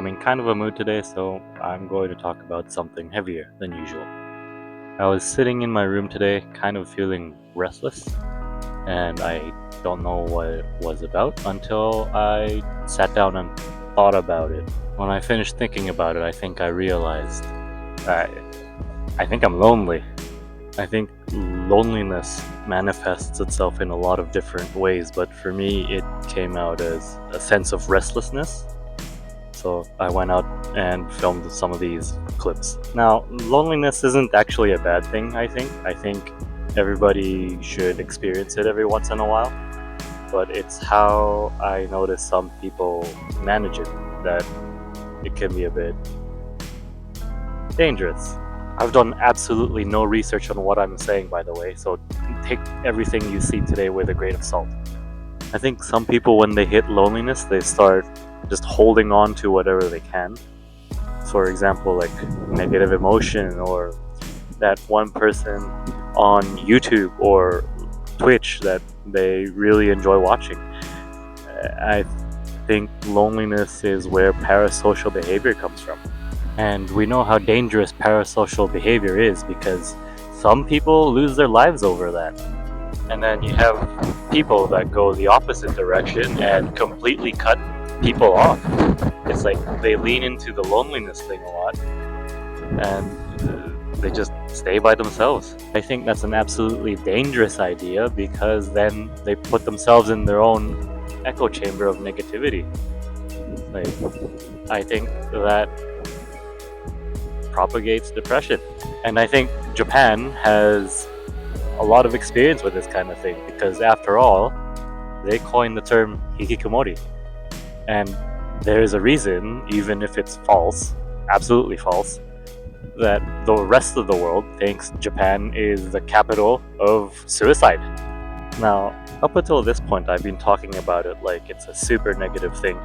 I'm in kind of a mood today, so I'm going to talk about something heavier than usual. I was sitting in my room today, kind of feeling restless, and I don't know what it was about until I sat down and thought about it. When I finished thinking about it, I think I realized I think I'm lonely. I think loneliness manifests itself in a lot of different ways, but for me, it came out as a sense of restlessness. So I went out and filmed some of these clips. Now, loneliness isn't actually a bad thing, I think. I think everybody should experience it every once in a while, but it's how I notice some people manage it that it can be a bit dangerous. I've done absolutely no research on what I'm saying, by the way, so take everything you see today with a grain of salt. I think some people, when they hit loneliness, they start just holding on to whatever they can. For example, like negative emotion, or that one person on YouTube or Twitch that they really enjoy watching. I think loneliness is where parasocial behavior comes from. And we know how dangerous parasocial behavior is because some people lose their lives over that. And then you have people that go the opposite direction and completely cut people off. It's like they lean into the loneliness thing a lot and they just stay by themselves. I think that's an absolutely dangerous idea because then they put themselves in their own echo chamber of negativity. I think that propagates depression. And I think Japan has a lot of experience with this kind of thing because, after all, they coined the term hikikomori. And there is a reason, even if it's false, absolutely false, that the rest of the world thinks Japan is the capital of suicide. Now, up until this point, I've been talking about it like it's a super negative thing.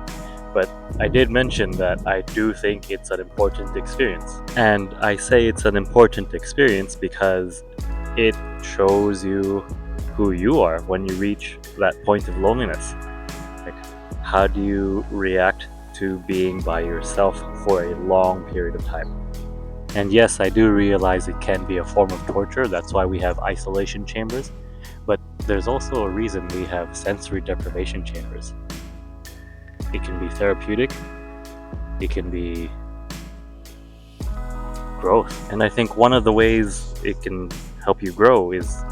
But I did mention that I do think it's an important experience. And I say it's an important experience because it shows you who you are when you reach that point of loneliness. Like, how do you react to being by yourself for a long period of time? And yes, I do realize it can be a form of torture. That's why we have isolation chambers. But there's also a reason we have sensory deprivation chambers. It can be therapeutic, it can be growth. And I think one of the ways it can help you grow is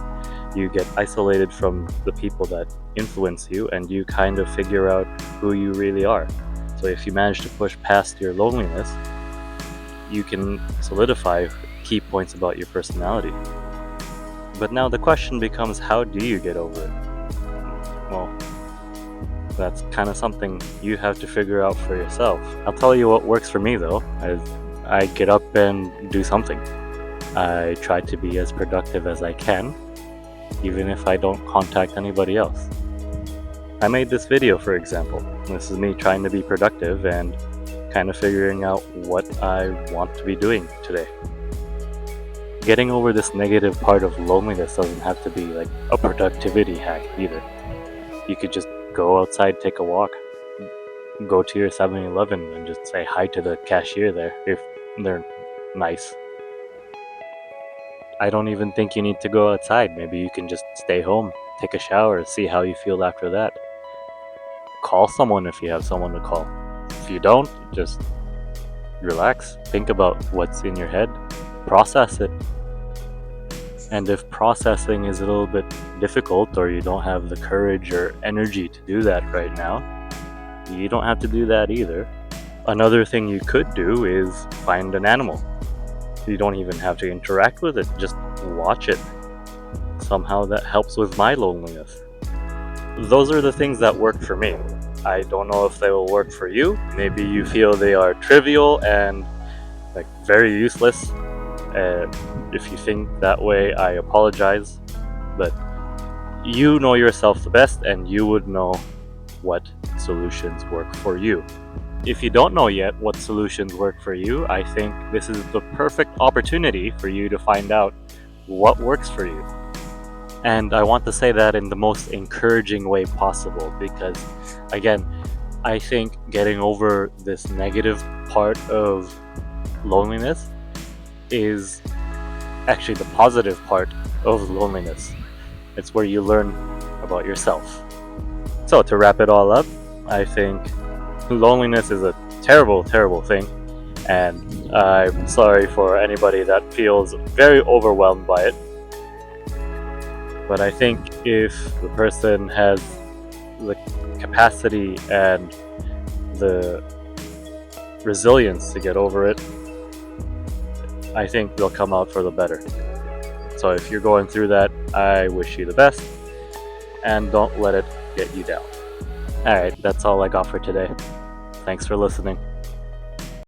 you get isolated from the people that influence you and you kind of figure out who you really are. So if you manage to push past your loneliness, you can solidify key points about your personality. But now the question becomes, how do you get over it? Well, that's kind of something you have to figure out for yourself. I'll tell you what works for me though. I get up and do something. I try to be as productive as I can, even if I don't contact anybody else. I made this video, for example. This is me trying to be productive and kind of figuring out what I want to be doing today. Getting over this negative part of loneliness doesn't have to be like a productivity hack either. You could just go outside, take a walk, go to your 7-Eleven and just say hi to the cashier there if they're nice. I don't even think you need to go outside. Maybe you can just stay home, take a shower, see how you feel after that. Call someone if you have someone to call. If you don't, just relax, think about what's in your head, process it. And if processing is a little bit difficult or you don't have the courage or energy to do that right now, you don't have to do that either. Another thing you could do is find an animal. You don't even have to interact with it, just watch it. Somehow that helps with my loneliness. Those are the things that work for me. I don't know if they will work for you. Maybe you feel they are trivial and like very useless. If you think that way, I apologize, but you know yourself the best and you would know what solutions work for you. If you don't know yet what solutions work for you, I think this is the perfect opportunity for you to find out what works for you. And I want to say that in the most encouraging way possible because, again, I think getting over this negative part of loneliness is actually the positive part of loneliness. It's where you learn about yourself. So, to wrap it all up, I think loneliness is a terrible, terrible thing, and I'm sorry for anybody that feels very overwhelmed by it. But I think if the person has the capacity and the resilience to get over it, I think they'll come out for the better. So if you're going through that, I wish you the best, and don't let it get you down. Alright, that's all I got for today. Thanks for listening.